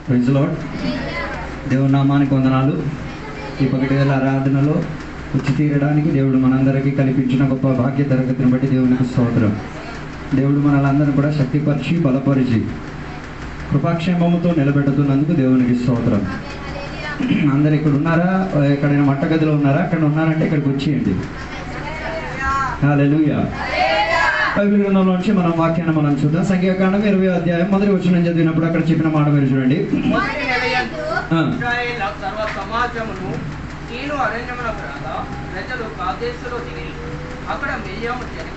Praise lord. దేవుని నామానికి వందనాలు. ఈ 1,000 ఆరాధనలో వచ్చి తీరడానికి దేవుడు మనందరికీ కల్పించిన గొప్ప భాగ్య తరగతిని బట్టి దేవునికి స్తోత్రం. దేవుడు మనలందరినీ కూడా శక్తిపరిచి బలపరిచి కృపాక్షేమముతో నిలబెడుతున్నందుకు దేవునికి స్తోత్రం. అందరు ఇక్కడ ఉన్నారా? ఎక్కడైనా మట్టగదిలో ఉన్నారా? అక్కడ ఉన్నారంటే ఇక్కడికి వచ్చేయండి. హల్లెలూయా. బైబిల్ గ్రంథంలో నుంచి మనం వాక్యాన్ని మనం చూద్దాం. సంఖ్యాకాండం 20వ అధ్యాయం మొదటి వచనం చదివినప్పుడు అక్కడ చెప్పిన మాట మీరు చూడండి.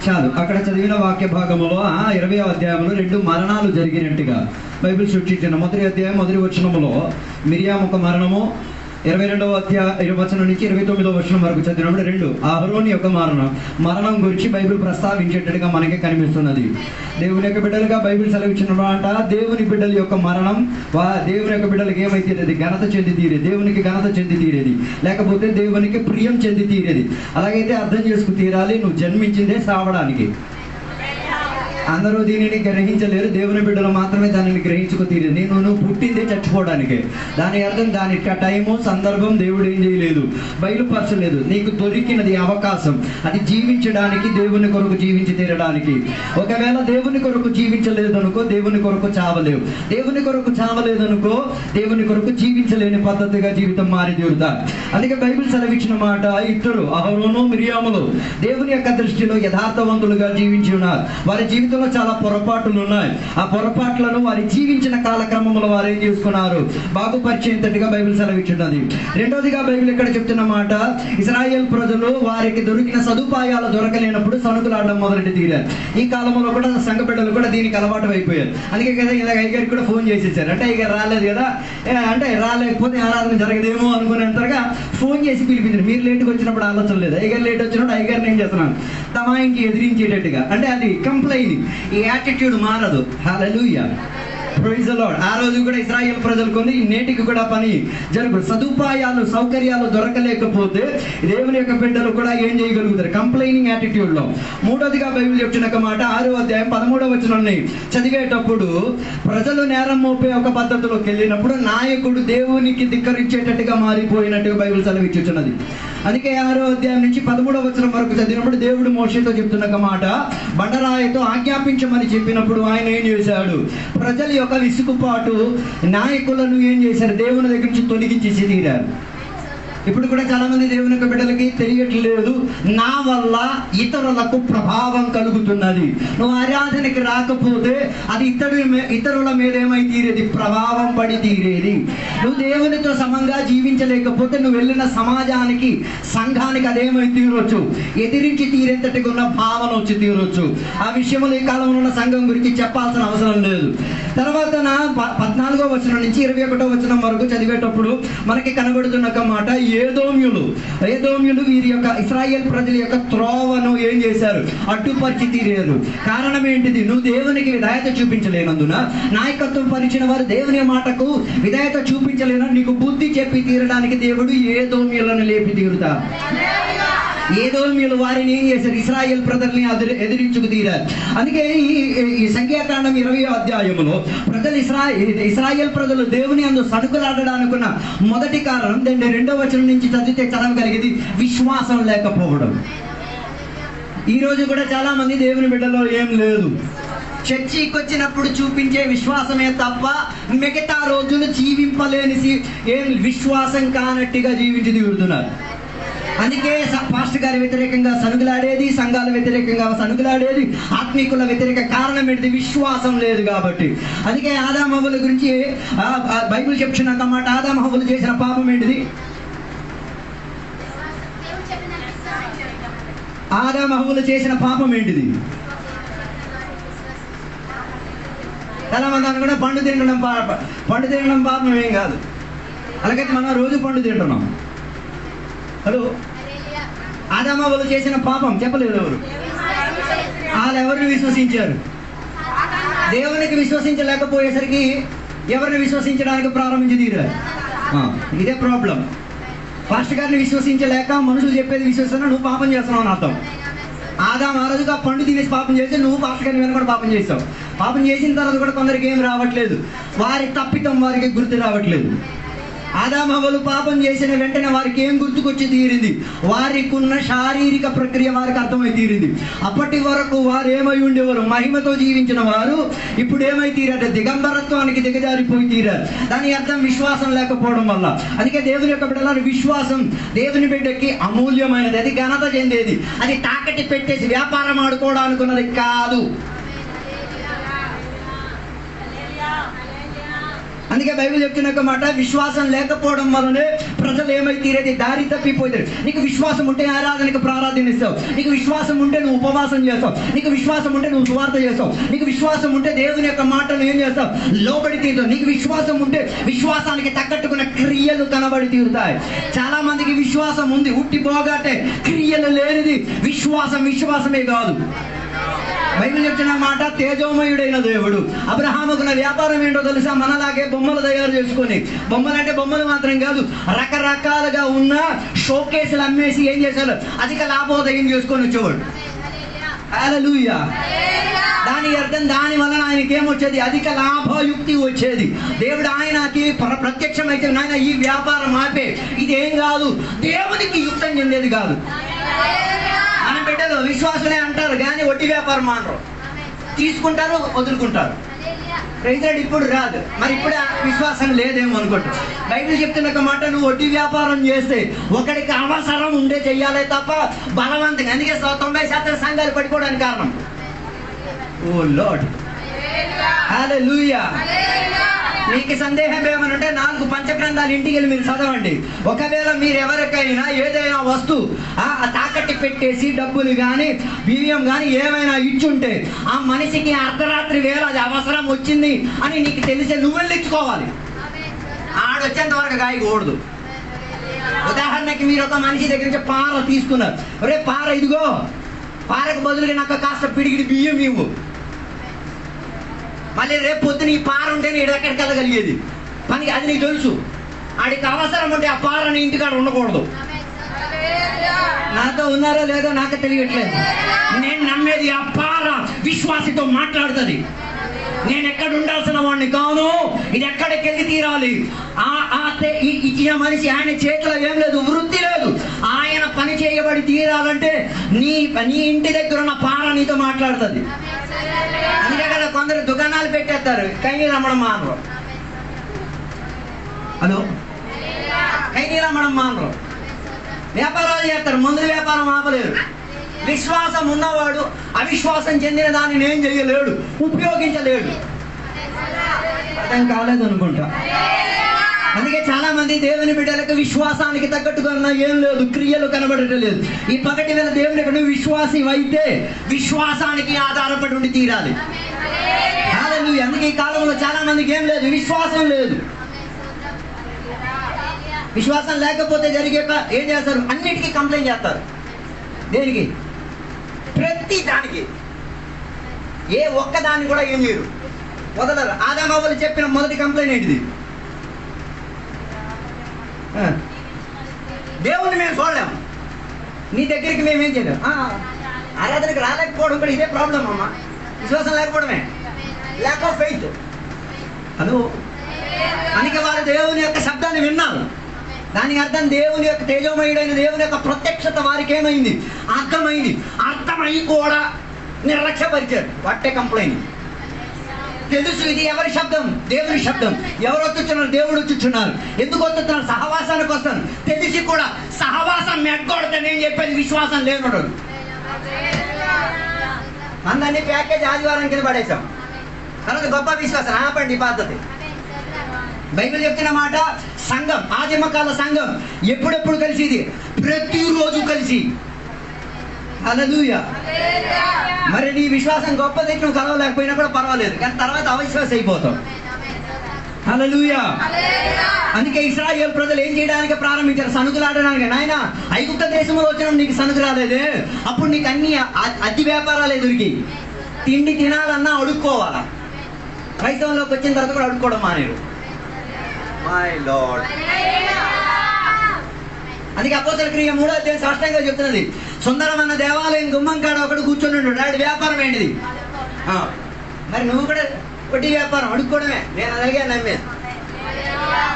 చాలు. అక్కడ చదివిన వాక్య భాగములో 20వ అధ్యాయంలో 2 మరణాలు జరిగినట్టుగా బైబిల్ సూచించిన మొదటి అధ్యాయం మొదటి వచనములో మిరియాము ఒక మరణము, 22వ అధ్యాయం వచనం నుంచి 29వ వచనం వరకు చదివినప్పుడు 2 అహరోను యొక్క మరణం గురించి బైబిల్ ప్రస్తావించేటట్టుగా మనకి కనిపిస్తున్నది. దేవుని యొక్క బిడ్డలుగా బైబిల్ సెలవిచ్చిన మాట, దేవుని బిడ్డల యొక్క మరణం దేవుని యొక్క బిడ్డలకు ఏమైతే ఘనత చెంది తీరేది, దేవునికి ఘనత చెంది తీరేది, లేకపోతే దేవునికి ప్రియం చెంది తీరేది. అలాగైతే అర్థం చేసుకు తీరాలి, నువ్వు జన్మించిందే సావడానికి. అందరూ దీనిని గ్రహించలేరు, దేవుని బిడ్డలు మాత్రమే దానిని గ్రహించుకు తీరేది. నువ్వు పుట్టిందే చచ్చిపోవడానికి. దాని అర్థం దాని టైము సందర్భం దేవుడు ఏం చేయలేదు, బయలుపరచలేదు. నీకు దొరికినది అవకాశం, అది జీవించడానికి, దేవుని కొరకు జీవించి తీరడానికి. ఒకవేళ దేవుని కొరకు జీవించలేదనుకో దేవుని కొరకు చావలేవు. దేవుని కొరకు చావలేదనుకో దేవుని కొరకు జీవించలేని పద్ధతిగా జీవితం మారి తీరుతా. అందుకే బైబిల్ సెలవిచ్చిన మాట, ఇద్దరు అహరోను మిరియాములు దేవుని యొక్క దృష్టిలో యథార్థవంతులుగా జీవించి ఉన్నారు. వారి జీవితంలో చాలా పొరపాట్లు ఉన్నాయి. ఆ పొరపాట్లను వారి జీవించిన కాలక్రమంలో వారు ఏం చేసుకున్నారు, బాగుపరిచేంతటిగా బైబిల్ సెలవిచ్చున్నది. రెండోదిగా బైబిల్ ఇక్కడ చెప్తున్న మాట, ఇశ్రాయేల్ ప్రజలు వారికి దొరికిన సదుపాయాలు దొరకలేనప్పుడు సనుకులాడడం మొదలెట్టి తీరారు. ఈ కాలంలో కూడా సంఘ బిడ్డలు కూడా దీనికి అలవాటు అయిపోయారు. అందుకే కదా ఇలా అయ్యగారికి కూడా ఫోన్ చేసేసారు. అంటే అయ్యగారు రాలేదు కదా, అంటే రాలేకపోతే ఆరాధన జరగదేమో అనుకునేంతగా ఫోన్ చేసి పిలిపించారు. మీరు లేట్గా వచ్చినప్పుడు ఆలోచన లేదు, అయ్యగారు లేట్ వచ్చినప్పుడు అయ్యగారిని ఏం చేస్తున్నాను తమాయింకి ఎదిరించేటట్టుగా. అంటే అది కంప్లైంట్. ఈ యాటిట్యూడ్ మారదు. హల్లెలూయా. Praise the lord. ఆ రోజు కూడా ఇశ్రాయేల్ ప్రజలకు నేటికి కూడా పని జరుగు. సదుపాయాలు సౌకర్యాలు దొరకలేకపోతే దేవుని యొక్క బిడ్డలు కూడా ఏం చేయగలుగుతారు, కంప్లైనింగ్ యాటిట్యూడ్ లో. మూడోదిగా బైబిల్ చెప్తున్న మాట 6వ అధ్యాయం 13వ వచనాన్ని చదివేటప్పుడు, ప్రజలు నేరం మోపే ఒక పద్ధతిలోకి వెళ్ళినప్పుడు నాయకుడు దేవునికి ధిక్కరించేటట్టుగా మారిపోయినట్టుగా బైబిల్ సెలవిచ్చుచున్నది. అందుకే 6వ అధ్యాయం నుంచి 13వ వచనం వరకు చదివినప్పుడు దేవుడు మోషేతో చెప్తున్న మాట, బండరాయితో ఆజ్ఞాపించమని చెప్పినప్పుడు ఆయన ఏం చేశాడు, ప్రజల యొక్క విసుగుపాటు నాయకులను ఏం చేశారు, దేవుని దగ్గర నుంచి తొలగించేసి తీరారు. ఇప్పుడు కూడా చాలా మంది దేవుని యొక్క బిడ్డలకి తెలియట్లేదు, నా వల్ల ఇతరులకు ప్రభావం కలుగుతున్నది. నువ్వు ఆరాధనకి రాకపోతే అది ఇతరుల మీద ఏమై తీరేది, ప్రభావం పడి తీరేది. నువ్వు దేవునితో సమంగా జీవించలేకపోతే నువ్వు వెళ్ళిన సమాజానికి, సంఘానికి అదేమై తీరొచ్చు, ఎదిరించి తీరేంతటిగా ఉన్న భావన వచ్చి తీరొచ్చు. ఆ విషయంలో ఈ కాలంలో ఉన్న సంఘం గురించి చెప్పాల్సిన అవసరం లేదు. తర్వాత 14వ వచనం నుంచి 21వ వచనం వరకు చదివేటప్పుడు మనకి కనబడుతున్న మాట, ఏదోమ్యులు వీరి యొక్క ఇశ్రాయేల్ ప్రజల యొక్క త్రోవను ఏం చేశారు, అడ్డుపరిచి తీరారు. కారణం ఏంటిది, నువ్వు దేవునికి విధేయత చూపించలేనందున, నాయకత్వం పరిచిన వారు దేవుని మాటకు విధేయత చూపించలేనని నీకు బుద్ధి చెప్పి తీరడానికి దేవుడు ఏదోమ్యులను లేపి తీరుతారు. ఏదోమ్యులు వారిని ఏం చేశారు, ఇశ్రాయేల్ ప్రజల్ని ఎదిరించుకు తీరారు. అందుకే ఈ సంఖ్యాకాండం 20వ అధ్యాయంలో ప్రజలు ఇశ్రాయేల్ ప్రజలు దేవుని అందు సనుకులాడడానికి ఉన్న మొదటి కారణం, దాన్ని 2వ వచనం నుంచి చదివితే చదవగలిగేది, విశ్వాసం లేకపోవడం. ఈ రోజు కూడా చాలా మంది దేవుని బిడ్డలో ఏం లేదు, చర్చికి వచ్చినప్పుడు చూపించే విశ్వాసమే తప్ప మిగతా రోజులు జీవింపలేని ఏం విశ్వాసం కానట్టుగా జీవించి తీరుతున్నారు. అందుకే పాస్టర్ గారి వ్యతిరేకంగా సనుగులాడేది, సంఘాల వ్యతిరేకంగా సనుగులాడేది, ఆత్మీకుల వ్యతిరేక కారణం ఏంటిది, విశ్వాసం లేదు కాబట్టి. అందుకే ఆదాము హవ్వల గురించి బైబిల్ చెప్తున్న మాట, ఆదాము హవ్వలు చేసిన పాపం ఏంటిది, ఆదాము హవ్వలు చేసిన పాపం ఏంటిది, చాలా మంది అనుకుంటే పండు తినడం పాపం ఏం కాదు. అలాగైతే మనం రోజు పండు తింటున్నాం. హలో, ఆదాము హవ్వలు చేసిన పాపం చెప్పలేదు ఎవరు, వాళ్ళు ఎవరిని విశ్వసించారు, దేవునికి విశ్వసించలేకపోయేసరికి ఎవరిని విశ్వసించడానికి ప్రారంభించి తీరారు. ఇదే ప్రాబ్లం. పాస్టర్ గారిని విశ్వసించలేక మనుషులు చెప్పేది విశ్వసిస్తున్నా, నువ్వు పాపం చేస్తున్నావు అని అర్థం. ఆదాము ఆ రోజుగా పండు తినేసి పాపం చేస్తే నువ్వు పాస్టర్ గారిని వెనక పాపం చేస్తావు. పాపం చేసిన తర్వాత కూడా కొందరికి ఏం రావట్లేదు, వారి తప్పితం వారికి గుర్తు రావట్లేదు. ఆదాము హవ్వలు పాపం చేసిన వెంటనే వారికి ఏం గుర్తుకొచ్చి తీరింది? వారికి ఉన్న శారీరక ప్రక్రియ వారికి అర్థమై తీరింది. అప్పటి వరకు వారు ఏమై ఉండేవారు? మహిమతో జీవించిన వారు ఇప్పుడు ఏమై తీరారు? దిగంబరత్వానికి దిగజారిపోయి తీరారు. దాని అర్థం విశ్వాసం లేకపోవడం వల్ల. అందుకే దేవుని యొక్క బిడ్డలారా, విశ్వాసం దేవుని బిడ్డకి అమూల్యమైనది. అది ఘనత చెందేది. అది తాకట్టి పెట్టేసి వ్యాపారం ఆడుకోవడానుకున్నది కాదు. అందుకే బైబిల్ చెప్తున్న మాట, విశ్వాసం లేకపోవడం వల్లనే ప్రజలు ఏమైతీరేది? దారి తప్పిపోతారు. నీకు విశ్వాసం ఉంటే ఆరాధనకు ప్రార్థనిస్తావు, నీకు విశ్వాసం ఉంటే నువ్వు ఉపవాసం చేస్తావు, నీకు విశ్వాసం ఉంటే నువ్వు సువార్త చేస్తావు, నీకు విశ్వాసం ఉంటే దేవుని యొక్క మాటలు ఏం చేస్తావు? లోబడి తీరుతావు. నీకు విశ్వాసం ఉంటే విశ్వాసానికి తగ్గట్టుకున్న క్రియలు కనబడి తీరుతాయి. చాలా మందికి విశ్వాసం ఉంది, ఉట్టి పోగాటే, క్రియలు లేనిది విశ్వాసమే కాదు. బైబిల్ చెప్తున్న మాట, తేజోమయుడైన దేవుడు. అబ్రహాముకున్న వ్యాపారం ఏంటో తెలుసా? మనలాగే బొమ్మలు తయారు చేసుకొని, బొమ్మలంటే బొమ్మలు మాత్రం కాదు, రకరకాలుగా ఉన్న షోకేసులు అమ్మేసి ఏం చేశారు? అధిక లాభోదయం చేసుకొని వచ్చేవాడు. హల్లెలూయా. దాని అర్థం, దాని వలన ఆయనకి ఏమొచ్చేది? అధిక లాభయుక్తి వచ్చేది. దేవుడు ఆయనకి ప్రత్యక్షమైతే, నాయన ఈ వ్యాపారం ఆపే, ఇదేం కాదు, దేవునికి యుక్తం చెందేది కాదు. మన బిడ్డలు విశ్వాసమే అంటారు కానీ వడ్డీ వ్యాపారం మానరు, తీసుకుంటారు వదులుకుంటారు. రైతుడు ఇప్పుడు రాదు, మరి ఇప్పుడు విశ్వాసం లేదేమో అనుకుంటారు. బైబిల్ చెప్తున్న మాట, నువ్వు వడ్డీ వ్యాపారం చేస్తే ఒకడికి అవసరం ఉండే చెయ్యాలే తప్ప బలవంతంగా. అందుకే 90% సంఘాలు పడిపోవడానికి కారణం. ఓ లార్డ్, హల్లెలూయా. మీకు సందేహం ఏమనంటే 4 పంచగ్రంథాలు ఇంటికి వెళ్ళి మీరు చదవండి. ఒకవేళ మీరు ఎవరికైనా ఏదైనా వస్తువు తాకట్టి పెట్టేసి డబ్బులు కానీ బియ్యం కానీ ఏమైనా ఇచ్చుంటే, ఆ మనిషికి అర్ధరాత్రి వేళ అది అవసరం వచ్చింది అని నీకు తెలిసే నువ్వు వెళ్ళి ఇచ్చుకోవాలి. ఆడొచ్చేంత వరకు గాయకూడదు. ఉదాహరణకి మీరు ఒక మనిషి దగ్గర నుంచి పార తీసుకున్నారు. ఒరే పార ఇదిగో, పారకు బదులుగా నాకు కాస్త పిడిగిడి బియ్యం ఇవ్వు. మళ్ళీ రేపు పొద్దున ఈ పార ఉంటే నేను ఎక్కడికి వెళ్ళగలిగేది పనికి, అది నీకు తెలుసు. ఆడికి అవసరం ఉంటే ఆ పారని ఇంటికాడ ఉండకూడదు. నాతో ఉన్నారో లేదో నాకు తెలియట్లేదు. నేను నమ్మేది ఆ పార విశ్వాసంతో మాట్లాడుతుంది. నేను ఎక్కడ ఉండాల్సిన వాడిని కాను, ఇది ఎక్కడికి వెళ్ళి తీరాలి. ఇచ్చిన మనిషి ఆయన చేతిలో ఏం లేదు, వృత్తి లేదు. ఆయన పని చేయబడి తీరాలంటే నీ ఇంటి దగ్గర ఉన్న పార నీతో మాట్లాడుతుంది. అందుకే కదా కొందరు దుకాణాలు పెట్టేస్తారు, కైనీలు అమ్మడం మానరు. హలో, కైనీలు అమ్మడం మానరు. వ్యాపారాలు చేస్తారు, మందుల వ్యాపారం ఆపలేరు. విశ్వాసం ఉన్నవాడు అవిశ్వాసం చెందిన దాన్ని ఏం చేయలేడు, ఉపయోగించలేడు. అర్థం కాలేదు అనుకుంటా. అందుకే చాలా మంది దేవుని బిడ్డలకు విశ్వాసానికి తగ్గట్టుగా ఏం లేదు, క్రియలు కనబడటం లేదు. ఈ పగటి వేళ దేవుని నువ్వు విశ్వాసి అయితే విశ్వాసానికి ఆధారపడి ఉండి తీరాలి. హల్లెలూయా. అందుకే ఈ కాలంలో చాలా మందికి ఏం లేదు, విశ్వాసం లేదు. విశ్వాసం లేకపోతే జరిగాక ఏం చేస్తారు? అన్నిటికీ కంప్లైంట్ చేస్తారు. దేనికి? ప్రతి దానికి. ఏ ఒక్కదాన్ని కూడా ఏం చేయరు, వదలరు. ఆదాము హవ్వలు చెప్పిన మొదటి కంప్లైంట్ ఏంటిది? దేవుణ్ణి మేము చూడలేము, నీ దగ్గరికి మేమేం చేయలేము. ఆరాధనకు రాలేకపోవడం కూడా ఇదే ప్రాబ్లం అమ్మా. విశ్వాసం లేకపోవడమే, ల్యాక్ ఆఫ్ ఫెయిత్. హలో, అందుకే వారు దేవుని యొక్క శబ్దాన్ని విన్నారు. దానికి అర్థం దేవుని యొక్క తేజోమయుడైన దేవుని యొక్క ప్రత్యక్షత వారికి ఏమైంది? అర్థమైంది. అర్థమై కూడా నిర్లక్ష్యపరిచారు. What a complaint. తెలుసు ఇది ఎవరి శబ్దం? దేవుని శబ్దం. ఎవరు వచ్చున్నారు? దేవుడు వచ్చుచున్నారు. ఎందుకు వస్తున్నారు? సహవాసానికి వస్తాను. తెలిసి కూడా సహవాసం మెట్టకూడదు. నేను చెప్పేది విశ్వాసం లేనుడు. అందరినీ ప్యాకేజ్ ఆదివారం కింద పడేశాం. కనుక గొప్ప విశ్వాసం ఆపండి ఈ పద్ధతి. బైబిల్ చెప్తున్న మాట, సంఘం, ఆదిమకాల సంఘం ఎప్పుడెప్పుడు కలిసిది? ప్రతిరోజు కలిసి. హల్లెలూయా. మరి నీ విశ్వాసం గొప్పది, నువ్వు కలవలేకపోయినా కూడా పర్వాలేదు, కానీ తర్వాత అవిశ్వాసం అయిపోతావు. హల్లెలూయా. అందుకే ఇశ్రాయేలు ప్రజలు ఏం చేయడానికి ప్రారంభించారు? సనుకులాడడానికి. నాయన ఐగుప్త దేశంలో వచ్చిన నీకు సనుకు రాలేదే, అప్పుడు నీకు అన్ని అతి వ్యాపారాలే దొరికి. తిండి తినాలన్నా అడుక్కోవాలా. క్రైస్తవంలోకి వచ్చిన తర్వాత కూడా అడుక్కోవడం మానేరు. My lord. అందుకే అపోస్తలుల క్రియలు 3వ అధ్యాయం స్పష్టంగా చెప్తున్నది. సుందరమైన దేవాలయం గుమ్మం కాడ ఒకడు కూర్చొని ఉన్నాడు. వాడి వ్యాపారం ఏంటిది? మరి నువ్వు కూడా వడ్డీ వ్యాపారం అడుక్కోవడమే. నేను అలాగే నమ్మేది.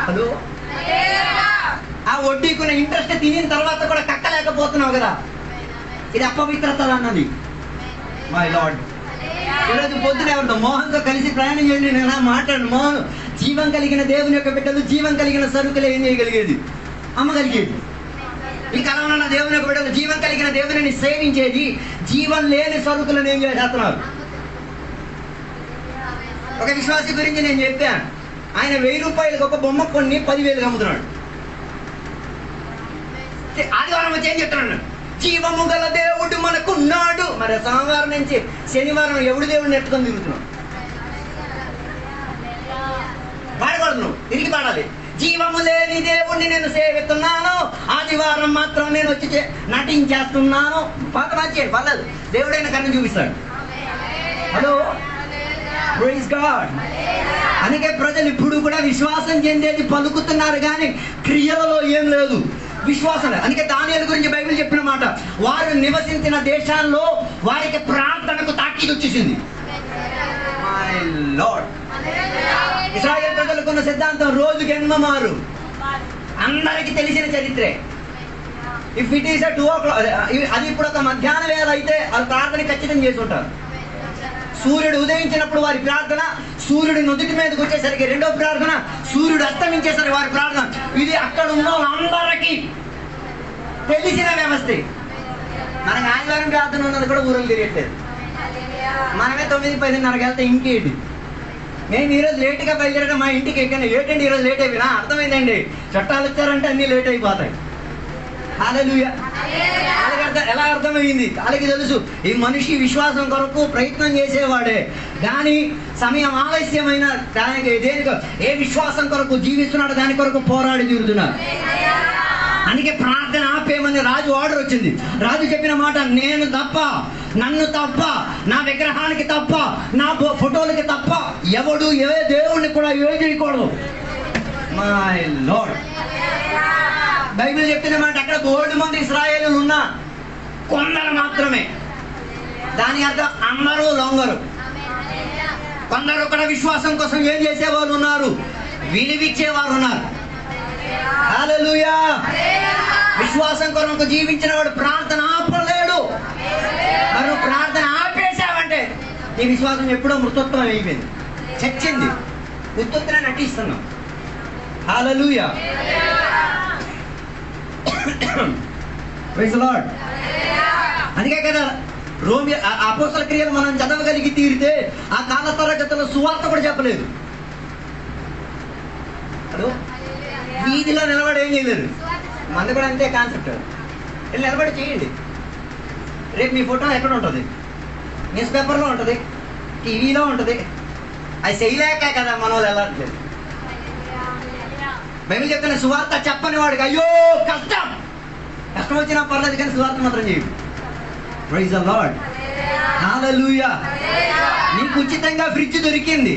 హలో, ఆ వడ్డీకున్న ఇంట్రెస్ట్ తినిన తర్వాత కూడా కక్కలేకపోతున్నావు కదా, ఇది అపవిత్రత అన్నది. మై లార్డ్, ఈరోజు పొద్దున ఎవరితో మోహన్తో కలిసి ప్రయాణం చేయండి. నేను మాట్లాడు, మోహన్ జీవం కలిగిన దేవుని యొక్క బిడ్డలు జీవం కలిగిన సరుకులు ఏం చేయగలిగేది? అమ్మగలిగేది. ఈ కాలంలో ఉన్న దేవుని యొక్క బిడ్డలు జీవం కలిగిన దేవుని సేవించేది, జీవం లేని సరుకులను ఏం చేస్తున్నారు? ఒక విశ్వాసి గురించి నేను చెప్పాను, ఆయన 1000 రూపాయలకు ఒక బొమ్మ కొన్ని 10,000 అమ్ముతున్నాడు. ఆదివారం వచ్చి ఏం చెప్తున్నాడు? జీవము గల దేవుడు మనకున్నాడు. మరి సోమవారం నుంచి శనివారం ఎవడు దేవుడిని ఎత్తుకొని తిరుగుతున్నాడు? పాడకూడదు, నువ్వు తిరిగి పాడాలి. జీవము లేని దేవుణ్ణి నేను సేవిస్తున్నాను, ఆదివారం మాత్రం నేను వచ్చి నటించేస్తున్నాను. పాట మంచి పర్లేదు, దేవుడైన కన్ను చూపిస్తాడు. Hello, praise God. అందుకే ప్రజలు ఇప్పుడు కూడా విశ్వాసం చెందేది పలుకుతున్నారు కానీ క్రియలలో ఏం లేదు, విశ్వాసం లేదు. అందుకే దానియేలు గురించి బైబిల్ చెప్పిన మాట, వారు నివసించిన దేశాల్లో వారికి ప్రార్థనకు తాకీదు వచ్చేసింది. మై లార్డ్, ఇశ్రాయేలు ప్రజలకున్న సిద్ధాంతం రోజుకి 8 మారు. అందరికి తెలిసిన చరిత్రే. ఇఫ్ ఇట్ ఈస్ 2 o'clock, అది ఇప్పుడు ఒక మధ్యాహ్నం వేళ అయితే వాళ్ళు ప్రార్థన ఖచ్చితంగా చేసి ఉంటారు. సూర్యుడు ఉదయించినప్పుడు వారి ప్రార్థన, సూర్యుడు నుదుటి మీదకి వచ్చేసరికి రెండో ప్రార్థన, సూర్యుడు అస్తమించేసరికి వారి ప్రార్థన. ఇది అక్కడ ఉన్న అందరికీ తెలిసిన వ్యవస్థే. మనకు ఆదివారం ప్రార్థన ఉన్నది కూడా ఊరలు తిరగట్లేదు. మనమే 9-10:30 వెళ్తే ఇంకేంటి? నేను ఈరోజు లేట్గా బయలుదేరడం మా ఇంటికి ఎక్కాను. ఏంటండి ఈరోజు లేట్ అయిపోయినా? అర్థమైందండి, చట్టాలు వచ్చారంటే అన్నీ లేట్ అయిపోతాయి. హల్లెలూయా. ఎలా అర్థమైంది? వాళ్ళకి తెలుసు ఈ మనిషి విశ్వాసం కొరకు ప్రయత్నం చేసేవాడే, కానీ సమయం ఆలస్యమైన దానికి దేనికో ఏ విశ్వాసం కొరకు జీవిస్తున్నాడు దాని కొరకు పోరాడి తీరుతున్నాడు. అందుకే ప్రార్థన ఆపేయమని రాజు ఆర్డర్ వచ్చింది. రాజు చెప్పిన మాట, నేను తప్ప, నన్ను తప్ప, నా విగ్రహానికి తప్ప, నా ఫోటోలకి తప్ప ఎవడు ఏ దేవుణ్ణి కూడా ఏం చేయకూడదు. మై లార్డ్, బైబిల్ చెప్పిన మాట, అక్కడ 100 మంది ఇశ్రాయేలులు ఉన్నా కొందరు మాత్రమే. దాని అర్థం అందరూ లొంగరు. కొందరు కూడా విశ్వాసం కోసం ఏం చేసేవాళ్ళు ఉన్నారు? విలువిచ్చేవారు ఉన్నారు. హల్లెలూయా. విశ్వాసం కొరకు జీవించిన వాడు ప్రార్థన ఆపలేడు. మరి ప్రార్థన ఆపేశావంటే నీ విశ్వాసం ఎప్పుడో మృతత్వం అయిపోయింది, చచ్చింది. ఉత్తుత్తున నటిస్తున్నాం. హల్లెలూయా. Praise the lord. అందుకే కదా అపోస్తల క్రియలు మనం చదవగలిగి తీరితే ఆ కాల తరగతుల్లో సువార్త కూడా చెప్పలేదు. హలో, వీధిలో నిలబడి ఏం చేయలేదు. మంది కూడా అంతే కాన్సెప్ట్. వెళ్ళి నిలబడి చేయండి. రేపు మీ ఫోటో ఎక్కడ ఉంటుంది? న్యూస్ పేపర్లో ఉంటుంది, టీవీలో ఉంటుంది. అది చేయలేక కదా మన వాళ్ళు వెళ్ళట్లేదు. బైబిల్ చెప్తున్న సువార్త చెప్పని వాడికి అయ్యో కష్టం వచ్చినా పర్లేదు కానీ సువార్త మాత్రం చేయడు. Praise the lord. హల్లెలూయా. నీకు ఉచితంగా ఫ్రిడ్జ్ దొరికింది,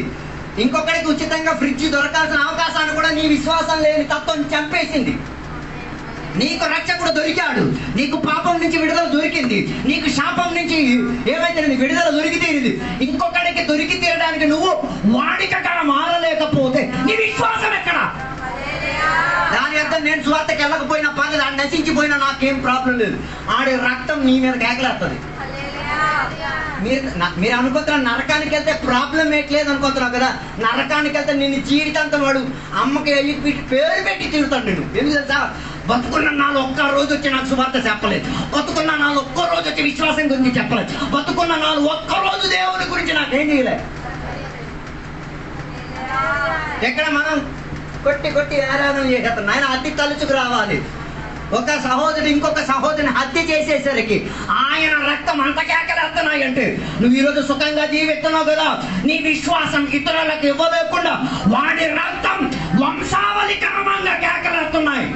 ఇంకొకరికి ఉచితంగా ఫ్రిడ్జ్ దొరకాల్సిన అవకాశాన్ని కూడా నీ విశ్వాసం లేని తత్వం చంపేసింది. నీకు రక్షకుడు దొరికాడు, నీకు పాపం నుంచి విడుదల దొరికింది, నీకు శాపం నుంచి ఏమైతే విడుదల దొరికి తీరింది. ఇంకొకరికి దొరికి తీరడానికి నువ్వు వాడికక్కడ మారలేకపోతే నీ విశ్వాసం ఎక్కడ? దాని అర్థం నేను సువార్తకి వెళ్ళకపోయినా పర్లేదు, ఆడు నశించిపోయినా నాకేం ప్రాబ్లం లేదు. ఆడి రక్తం నీ మీద కేకలేస్తుంది. మీరు అనుకుంటున్నారు నరకానికి వెళ్తే ప్రాబ్లం ఏట్లేదు అనుకుంటున్నావు కదా. నరకానికి వెళ్తే నేను జీవితాంతం వాడు అమ్మకి వెళ్ళి పేరు పెట్టి తిరుగుతాడు. నేను ఎందుకు తెలుసా? బతుకున్న నాలో ఒక్క రోజు వచ్చి నాకు సువార్త చెప్పలేదు, బతుకున్న నాలో ఒక్క రోజు వచ్చి విశ్వాసం గురించి చెప్పలేదు, బతుకున్న నాలో ఒక్క రోజు దేవుని గురించి నాకేం చేయలేదు. ఎక్కడ మనం కొట్టి ఆరాధన చేసేస్తాం. ఆయన అతి తలుచుకు రావాలి. ఒక సహోదరుడు ఇంకొక సహోదరుని హత్య చేసేసరికి ఆయన రక్తం అంత కేకలేస్తున్నాయి అంటే నువ్వు ఈరోజు సుఖంగా జీవిస్తున్నావు కదా. నీ విశ్వాసం ఇతరులకు ఇవ్వలేకుండా వాడి రక్తం వంశావళి క్రమంగా కేకలేస్తున్నాయి.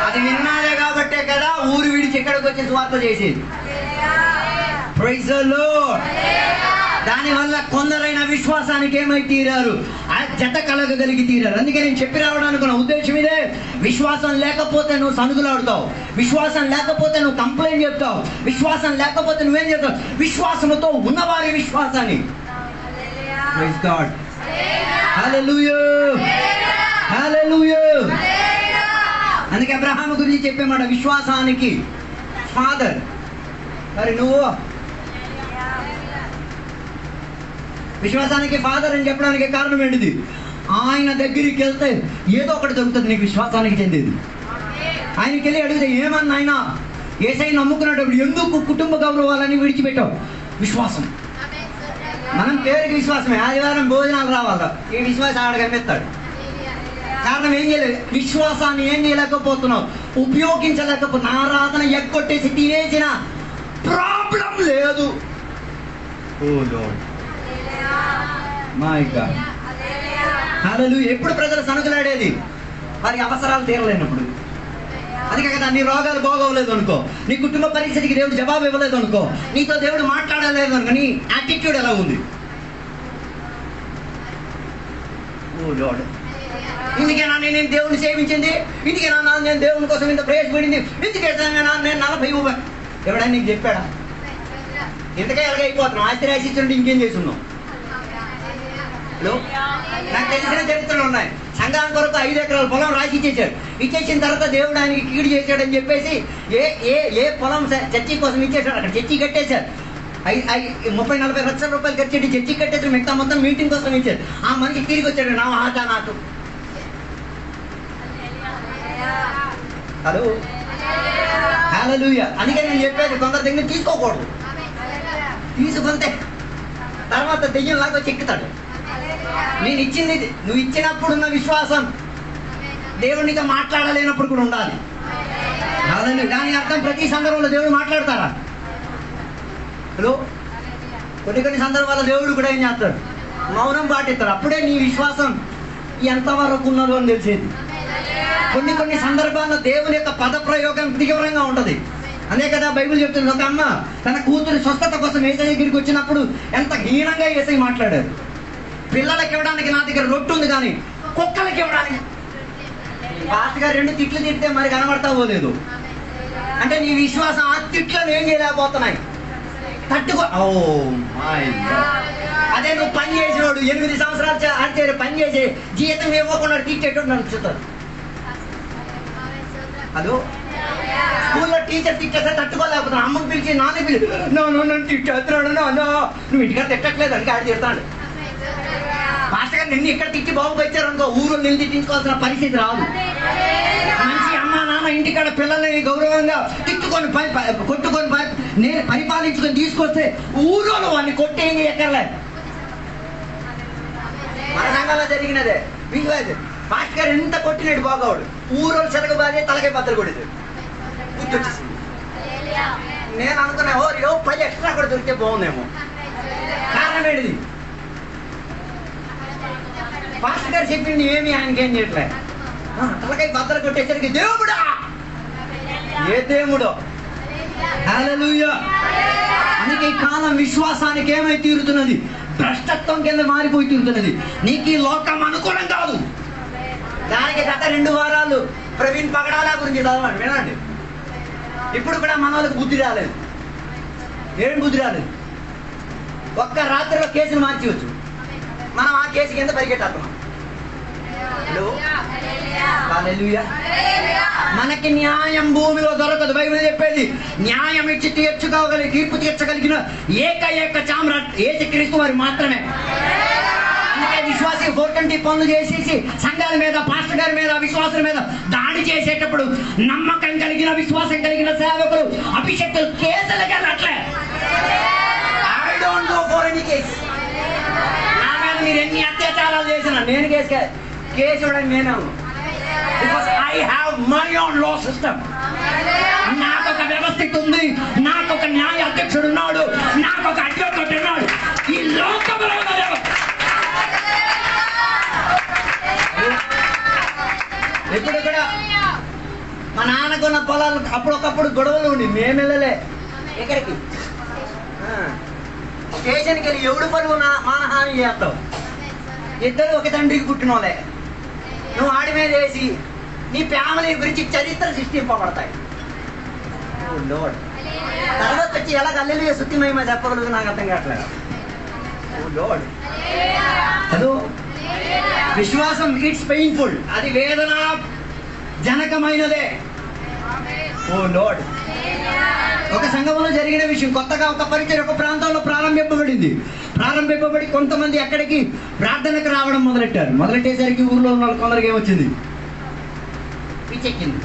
అది విన్నారే కాబట్టే కదా ఊరు విడిచి ఇక్కడికి వచ్చి స్వార్థ చేసేది. Praise the Lord. దానివల్ల కొందరైన విశ్వాసానికి ఏమై తీరారు? ఆ జత కలగగలిగి తీరారు. అందుకే నేను చెప్పి రావడానికి నా ఉద్దేశం ఇదే. విశ్వాసం లేకపోతే నువ్వు సనుగులాడుతావు, విశ్వాసం లేకపోతే నువ్వు కంప్లైంట్ చెప్తావు, విశ్వాసం లేకపోతే నువ్వేం చెప్తావు? విశ్వాసంతో ఉన్నవారి విశ్వాసాన్ని ప్రైజ్ గాడ్. Hallelujah, hallelujah. అందుకే అబ్రహాము గురించి చెప్పేమాట, విశ్వాసానికి ఫాదర్. మరి నువ్వు విశ్వాసానికి ఫాదర్ అని చెప్పడానికి కారణం ఏంటిది? ఆయన దగ్గరికి వెళ్తే ఏదో ఒకటి దొరుకుతుంది నీకు విశ్వాసానికి చెందేది. ఆయనకి వెళ్ళి అడిగితే ఏమన్నా ఆయన యేసయ్య నమ్ముకునేటప్పుడు ఎందుకు కుటుంబ గౌరవాలని విడిచిపెట్టావు? విశ్వాసం. మనం పేరుకి విశ్వాసమే, ఆదివారం భోజనాలు రావాలా, ఈ విశ్వాసం ఆడ కనిపిస్తాడు. కారణం ఏం చేయలేదు, విశ్వాసాన్ని ఏం చేయలేకపోతున్నావు, ఉపయోగించలేకపోతున్నావు. ఆరాధన ఎగ్గొట్టేసి తినేసిన ప్రాబ్లం లేదు. ఓ లార్డ్ మై గాడ్, హల్లెలూయా. ఎప్పుడు ప్రజలు సనుకులాడేది? వారి అవసరాలు తీరలేనప్పుడు. అందుకే కదా నీ రోగాలు బాగోలేదు అనుకో, నీ కుటుంబ పరిస్థితికి దేవుడు జవాబు ఇవ్వలేదు అనుకో, నీతో దేవుడు మాట్లాడలేదు అనుకో, నీ యాటిట్యూడ్ ఎలా ఉంది? ఓ లార్డ్, ఇందుకేనా నేను దేవుడిని సేవించింది, ఇందుకేనా నేను దేవుని కోసం ఇంత ప్రయాసపడింది, ఇందుకేనా నేను 40 ఎవడైనా నీకు చెప్పాడా? ఇంతకే ఎలాగైపోతున్నావు? ఆస్తి రాసిస్తుంటే ఇంకేం చేస్తున్నావు? నాకు తెలిసిన చరిత్రలు ఉన్నాయి. సంఘానికి కొరకు 5 ఎకరాల పొలం రాసి ఇచ్చేసాడు. ఇచ్చేసిన తర్వాత దేవుడు ఆయనకి కీడు చేశాడని చెప్పేసి ఏ పొలం చర్చి కోసం ఇచ్చేసాడు, అక్కడ చర్చి కట్టేశారు. 30-40 లక్షల రూపాయలు ఖర్చు పెట్టి చర్చి కట్టేసి మిగతా మొత్తం మీటింగ్ కోసం ఇచ్చారు. ఆ మనిషి తిరిగి వచ్చాడు, నా ఆట నాకు. హలో, హల్లెలూయా. అందుకే నేను చెప్పేది, కొందరి దగ్గర తీసుకోకూడదు. తీసుకుంటే తర్వాత దెయ్యంలాగా చెక్కుతాడు. నేను ఇచ్చింది, నువ్వు ఇచ్చినప్పుడు ఉన్న విశ్వాసం దేవుడినితో మాట్లాడలేనప్పుడు కూడా ఉండాలి. దాని అర్థం ప్రతి సందర్భంలో దేవుడు మాట్లాడతారా? హలో, కొన్ని సందర్భాల్లో దేవుడు కూడా ఏం చేస్తాడు, మౌనం పాటిస్తాడు. అప్పుడే నీ విశ్వాసం ఎంతవరకు ఉన్నదో అని తెలిసేది. కొన్ని సందర్భాల్లో దేవుని యొక్క పద ప్రయోగం తీవ్రంగా ఉంటుంది. అదే కదా బైబిల్ చెప్తుంది, ఒక అమ్మ తన కూతురి స్వస్థత కోసం యేసయ్య దగ్గరికి వచ్చినప్పుడు ఎంత హీనంగా యేసయ్య మాట్లాడారు. పిల్లలకి ఇవ్వడానికి నా దగ్గర రొట్టు ఉంది, కానీ కుక్కలకి ఇవ్వడానికి పాస్టర్ గారు 2 తిట్లు తిడితే మరి కనబడతా పోలేదు అంటే నీ విశ్వాసం ఆ తిట్లను ఏం చేయలేకపోతున్నాయి, తట్టుకో. Oh my God. అదే నువ్వు పని చేసినోడు 8 సంవత్సరాలు ఆడితే పని చేసి జీతం ఇవ్వకుండా తిట్టేటోడు నడుచుతారు. హలో, స్కూల్లో టీచర్ తిట్టేస్తే తట్టుకోలేకపోతున్నాను. అమ్మకి పిలిచి నాన్న పిలిచి నన్ను తిట్టేస్తున్నాడు, నువ్వు ఇంటికాడ తిట్టట్లేదు అని ఆడి తిడతాడు. పాస్టర్ గారు నిన్ను ఇక్కడ తిట్టి బాబుకి వచ్చారు అనుకో, ఊరు నిన్ను తిట్టించుకోవాల్సిన పరిస్థితి రాదు. మంచి అమ్మ నాన్న ఇంటికాడ పిల్లల్ని గౌరవంగా తిట్టుకొని కొట్టుకొని నేను పరిపాలించుకొని తీసుకొస్తే ఊరోళ్ళు వాడిని కొట్టి ఏం చేయక్కర్లేదు. మన సంఘంలో జరిగినదే. పాస్టర్ గారు ఎంత కొట్టినట్టు బాగోడు, ఊరోళ్ళు చెరగబాదే తలకాయ బద్దలు కొడేది. గుర్తొచ్చేసింది. నేను అనుకున్నా, 10 ఎక్స్ట్రా కూడా దొరికితే బాగుందేమో. కారణం ఏంటిది? పాస్టర్ గారు చెప్పింది ఏమి ఆయనకేం చేయట్లే. తలకాయ బద్దలు కొట్టేసరికి దేవుడా, ఏ దేవుడో. హల్లెలూయా. అందుకే ఈ కాలం విశ్వాసానికి ఏమై తీరుతున్నది? భ్రష్టత్వం కింద మారిపోయి తీరుతున్నది. నీకు ఈ లోకం అనుకూలం కాదు. దానికి గత 2 వారాలు ప్రవీణ్ పగడాల గురించి చదవండి, వినండి. ఇప్పుడు కూడా మన వాళ్ళకి బుద్ధి రాలేదు. ఏం బుద్ధి రాలేదు? ఒక్క రాత్రిలో కేసులు మార్చవచ్చు. మనం ఆ కేసు కింద పరిగెట్టేస్తున్నాం. మనకి న్యాయం భూమిలో దొరకదు. బైబిల్ చెప్పేది న్యాయం ఇచ్చి తీర్పు తీర్చగలిగిన ఏకైక చామ్రాట్ యేసుక్రీస్తు వారు మాత్రమే. అందుకే విశ్వాసి 420 పనులు చేసేసి సంఘాల మీద, పాస్టర్ గారి మీద, విశ్వాసుల మీద దాడి చేసేటప్పుడు నమ్మకం కలిగిన, విశ్వాసం కలిగిన సేవకులు, అభిషక్తులు కేసులకి వెళ్ళట్లే. I don't go for any case. నా మీద మీరు ఎన్ని అత్యాచారాలు చేసినా నేను కేసు ఇవ్వడానికి నేనే ఉన్నాను. Because I have my own law system. నాకు ఒక వ్యవస్థ ఉంది, నాకు ఒక న్యాయ అధ్యక్షుడు ఉన్నాడు, నాకు ఒక అడ్వకేట్ ఉన్నాడు. ఈ లోకంలో ఉన్న వ్యవస్థ. ఎప్పుడు కూడా మా నాన్నకున్న పొలాలు అప్పుడొకప్పుడు గొడవలు ఉండి మేము వెళ్ళలే. ఎక్కడికి? స్టేషన్కి వెళ్ళి ఎవడు పరువు మానహాని చేస్తావు? ఇద్దరు ఒక తండ్రికి పుట్టిన వాళ్ళే. నువ్వు ఆడి మీద వేసి నీ ఫ్యామిలీ గురించి చరిత్ర సృష్టింపబడతాయి. తర్వాత వచ్చి ఎలా కల్లెలుగా శుద్ధిమయమా చెప్పగలదు నాకు అర్థం కావట్లేదు. హలో, విశ్వాసం ఇట్స్ పెయిన్ఫుల్, అది వేదన జనకమైనదే. ఓ లార్డ్, ఒక సంఘంలో జరిగిన విషయం, కొత్తగా ఒక పరిచయం ఒక ప్రాంతంలో ప్రారంభింపబడి కొంతమంది అక్కడికి ప్రార్థనకు రావడం మొదలెట్టేసరికి ఊర్లో ఉన్న వాళ్ళు కొందరికి ఏమొచ్చింది, పిచ్చెక్కింది.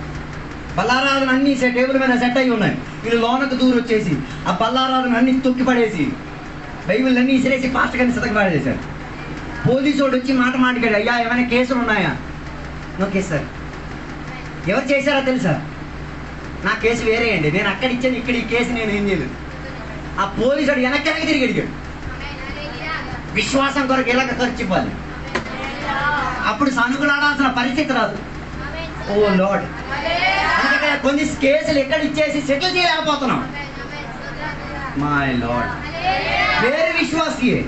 బల్లారాధన అన్ని టేబుల్ మీద సెట్ అయి ఉన్నాయి. వీళ్ళు లోనకు దూరం వచ్చేసి ఆ బల్లారాధన అన్ని తొక్కి పడేసి బైబిల్ అన్ని ఇసిరేసి పాస్టర్ గారిని సతక పాడేశారు. పోలీసు వాడు వచ్చి మాట్లాడాడు, అయ్యా ఏమైనా కేసులు ఉన్నాయా? No case sir. ఎవరు చేశారో తెలుసా? నా కేసు వేరే అండి, నేను అక్కడ ఇచ్చాను, ఇక్కడ ఈ కేసు నేను ఏం చేయలేదు. ఆ పోలీసు వాడు వెనక్కి తిరిగి అడిగాడు. విశ్వాసం కొరకు ఎలాగ ఖర్చు ఇవ్వాలి, అప్పుడు సనుగులాడాల్సిన పరిస్థితి రాదు. ఓ లార్డ్, అందుకే కొన్ని కేసులు ఎక్కడ ఇచ్చేసి సెటిల్ చేయలేకపోతున్నాం. మై లార్డ్, వేరే విశ్వాసియే.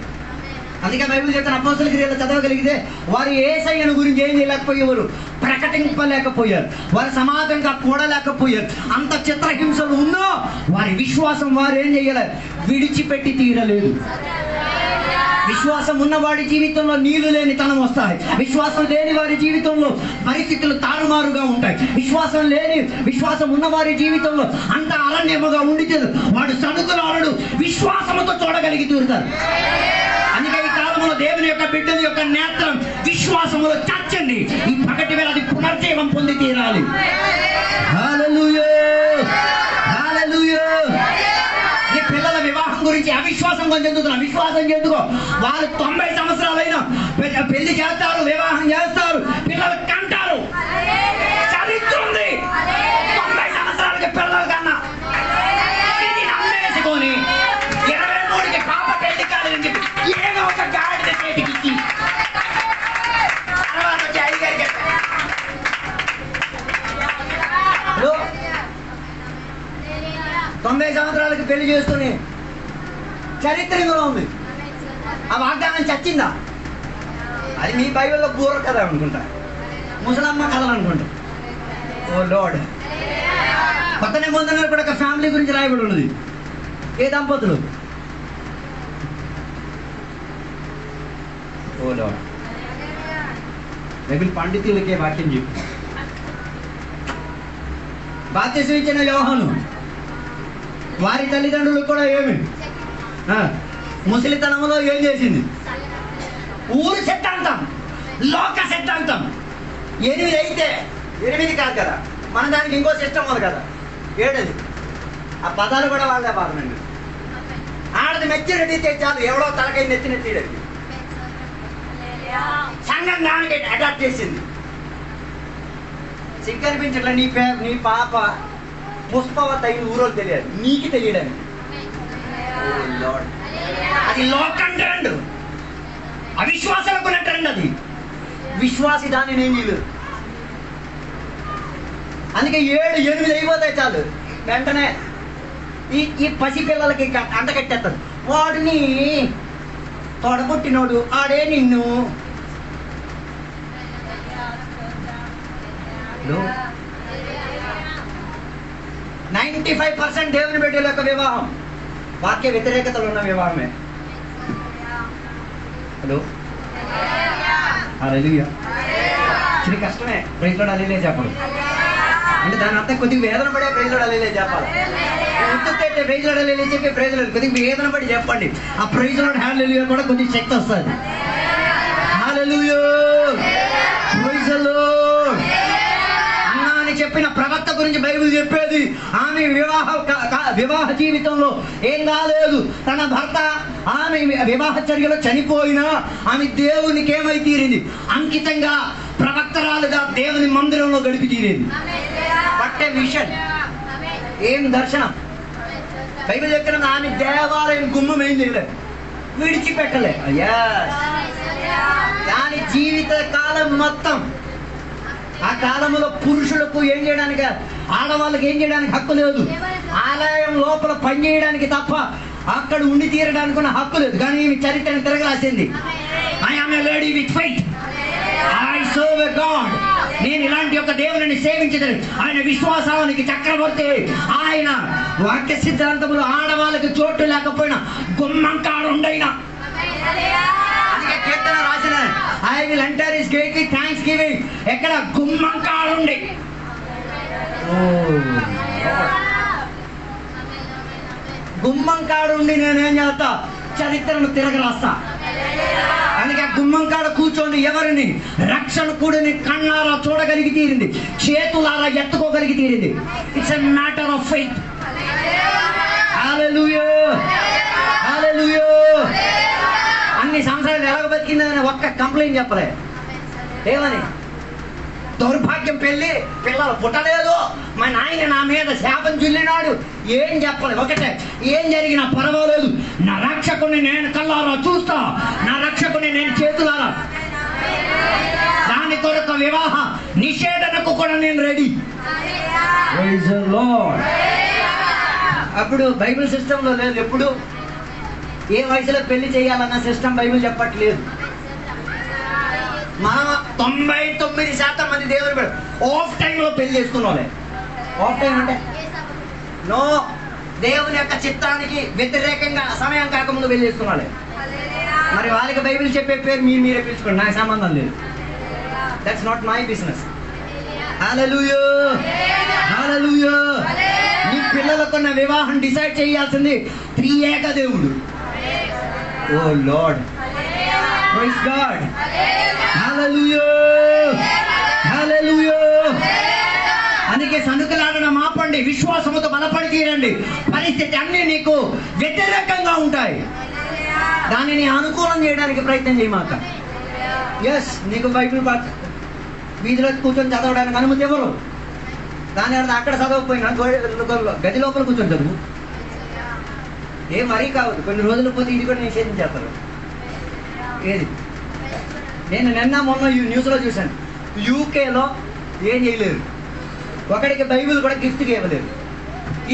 అందుకే బైబిల్ చెప్తాను, అపోస్తల క్రియలు చదవగలిగితే వారు యేసయ్యను గురించి ఏం చేయలేకపోయేవారు, ప్రకటింపలేకపోయారు, వారి సమాజంగా కూడలేకపోయారు. అంత చిత్రహింసలు ఉన్నా వారి విశ్వాసం వారు ఏం చేయలేరు, విడిచిపెట్టి తీరలేదు. విశ్వాసం ఉన్నవాడి జీవితంలో నీళ్లు లేని తనం వస్తాయి. విశ్వాసం లేని వారి జీవితంలో పరిస్థితులు తారుమారుగా ఉంటాయి. విశ్వాసం ఉన్నవారి జీవితంలో అంత అరణ్యముగా ఉండితే వాడు సనుకులాడు విశ్వాసముతో చూడగలిగి తీరుతారు. అందుకే ఈ కాలంలో దేవుని యొక్క బిడ్డల యొక్క నేత్రం విశ్వాసములో చచ్చండి. ఈ పగటి వేళ అది పునర్జీవం పొంది తీరాలి. హల్లెలూయా, హల్లెలూయా. ఈ పిల్లల వివాహం గురించి అవిశ్వాసం చెందుతున్నా, విశ్వాసం చెందుకో. వాళ్ళు 90 సంవత్సరాలైనా పెళ్లి చేస్తారు, వివాహం చేస్తారు, పిల్లలు కంటారు. చరిత్ర ఉంది 90 సంవత్సరాలకి పిల్లల కన్నా. ఇది నమ్మేసుకొని 23కి పాప పెళ్లి కాలేదని చెప్పి ఏదో ఒక గాడిద చేతికి ఇచ్చి తర్వాత వచ్చి అయ్యగారు చెప్పారు, 90 సంవత్సరాలకి పెళ్లి చేసుకుని చరిత్ర ఇందులో ఉంది. ఆ వాగ్దానం చచ్చిందా? అది మీ బైబిల్లో బూర కథ అనుకుంటా, ముసలమ్మ కథలు అనుకుంటా. ఓ లార్డ్, కొత్త నిబంధనలు కూడా ఒక ఫ్యామిలీ గురించి రాయబడి ఉన్నది. ఏ దంపతులు? ఓ లార్డ్, బైబిల్ పండితులకే వాక్యం చెప్పి బాప్తిసం ఇచ్చిన యోహాను వారి తల్లిదండ్రులు కూడా ఏమి ముసలితనంలో ఏం చేసింది? ఊరు సిద్ధాంతం, లోక సిద్ధాంతం. 8 అయితే 8 కాదు కదా, మన దానికి ఇంకో సిస్టమ్ ఉంది కదా, 7. ఆ పదాలు కూడా వాళ్ళే పాపనండి. ఆడది మెచ్యూరిటీ చాలు, ఎవడో తలకై నెత్తినెత్తిడది. సంఘం దానికి అడాప్ట్ చేసింది. సిగ్గు అనిపించట్లా నీ పాప పుష్పవత అయిన ఊరోళ్ళు తెలియదు, నీకు తెలియడానికి. అది లోకం ట్రెండ్, అవిశ్వాసాలకు ట్రెండ్. అది విశ్వాసి దాన్ని నేను చేయలేదు. అందుకే 7, 8 అయిపోతాయి చాలు, వెంటనే ఈ పసిపిల్లలకి అంట కట్టేస్తారు. వాడిని తొడగొట్టినోడు ఆడే నిన్ను. 95% దేవుని బిడ్డల యొక్క వివాహం వాక్య వ్యతిరేకతలు ఉన్న వివాహమే. హలో, హల్లెలూయా. చిన్న కష్టమే ప్రైజ్ లార్డ్ హల్లెలూయా చెప్పాలి అంటే దాని అర్థం కొద్దిగా వేదన పడే ప్రైజ్ లార్డ్ హల్లెలూయా చెప్పాలి. ఉత్తుతే ప్రైజ్ లార్డ్ హల్లెలూయా చెప్పి ప్రైజ్ లార్డ్ కొద్దిగా వేదన పడి చెప్పండి. ఆ ప్రైజ్ లార్డ్ హల్లెలూయా కూడా కొద్దిగా శక్తి వస్తుంది. హల్లెలూయా, ప్రైజ్ లార్డ్. అన్నా అని చెప్పిన ప్రవక్త గురించి బైబిల్ చెప్పేది, ఆమె వివాహ జీవితంలో ఏం కాలేదు. తన భర్త ఆమె వివాహ చర్యలో చనిపోయినా ఆమె దేవునికి ఏమై తీరింది? అంకితంగా ప్రవక్తరాలుగా దేవుని మందిరంలో గడిపి తీరేది. పట్టే విషయం ఏం దర్శనం. బైబిల్ చెప్పిన ఆమె దేవాలయం గుమ్మం ఏం చేయలేదు, విడిచిపెట్టలే. దాని జీవిత కాలం మొత్తం ఆ కాలంలో పురుషులకు ఏం చేయడానికి, ఆడవాళ్ళకి ఏం చేయడానికి హక్కు లేదు. ఆలయం లోపల పని చేయడానికి తప్ప అక్కడ ఉండి తీరడానికి ఉన్న హక్కు లేదు. కానీ ఈమె చరిత్రను తిరగరాసింది. I am a lady with faith, I serve a god. నేను ఇలాంటి ఒక దేవుని సేవించదని, ఆయన విశ్వాసానికి చక్రవర్తి. ఆయన వాక్య సిద్ధాంతములు ఆడవాళ్ళకి చోటు లేకపోయినా గుమ్మం కాడుండైనా అందుకే కీర్తన రాసిన I will enter his gate with thanks giving. ఎక్కడ? గుమ్మం కాడుండి. గుమ్మం కాడుండి నేనేం చేస్తా? చరిత్రను తిరగరాస్తా. అందుకే గుమ్మం కాడ కూర్చొని ఎవరిని? రక్షకుడిని కన్నారా చూడగలిగి తీరింది, చేతులారా ఎత్తుకోగలిగి తీరింది. It's a matter of faith. Hallelujah, hallelujah. అన్ని సంవత్సరాలు ఎలాగ బతికిందని ఒక్క కంప్లైంట్ చెప్పలే. ఏమని? దౌర్భాగ్యం, పెళ్ళి, పిల్లలు పుట్టలేదు, మా నాయన నా మీద శాపం చుల్లినాడు. ఏం చెప్పలేదు, ఒకటే, ఏం జరిగినా పర్వాలేదు, నా రక్షకుని నేను కళ్ళారా చూస్తా, నా రక్షకుని నేను చేతులారా. దాని కొరకు వివాహ నిషేధనకు కూడా నేను రెడీ. Praise the Lord. అప్పుడు బైబిల్ సిస్టంలో లేదు. ఎప్పుడు ఏ వయసులో పెళ్లి చేయాలన్న సిస్టమ్ బైబిల్ చెప్పట్లేదు. మనం 99% మంది దేవుడు ఆఫ్ టైంలో పెళ్లి చేసుకున్నాలే. ఆఫ్ టైం అంటే నో, దేవుని యొక్క చిత్తానికి వ్యతిరేకంగా సమయం కాకముందు పెళ్లి చేసుకున్నాలే. మరి వాళ్ళకి బైబిల్ చెప్పే పేరు మీరే పిలుచుకోండి, నాకు సంబంధం లేదు. That's not my business. Hallelujah, hallelujah. నీ పిల్లలకున్న వివాహం డిసైడ్ చేయాల్సింది త్రియేక దేవుడు. Oh lord, praise god, hallelujah, hallelujah. అందుకే సనుకులాడడం ఆపండి, విశ్వాసముతో బలపడి తీరండి. పరిస్థితి అన్ని నీకు వ్యతిరేకంగా ఉంటాయి, దానిని అనుకూలం చేయడానికి ప్రయత్నం చేయమాక. ఎస్, నీకు బైబిల్ వీధిలో కూర్చొని చదవడానికి అనుమతి ఎవరు? దాని అర్థం అక్కడ చదవకపోయినా గది లోపల కూర్చొని చదువు. ఏం మరీ కావద్దు, కొన్ని రోజులు పోతే ఇది కూడా నిషేధించేస్తారు. ఏది? నేను నిన్న మొన్న న్యూస్లో చూశాను, యూకేలో ఏం చేయలేరు, ఒకడికి బైబిల్ కూడా గిఫ్ట్గా ఇవ్వలేరు,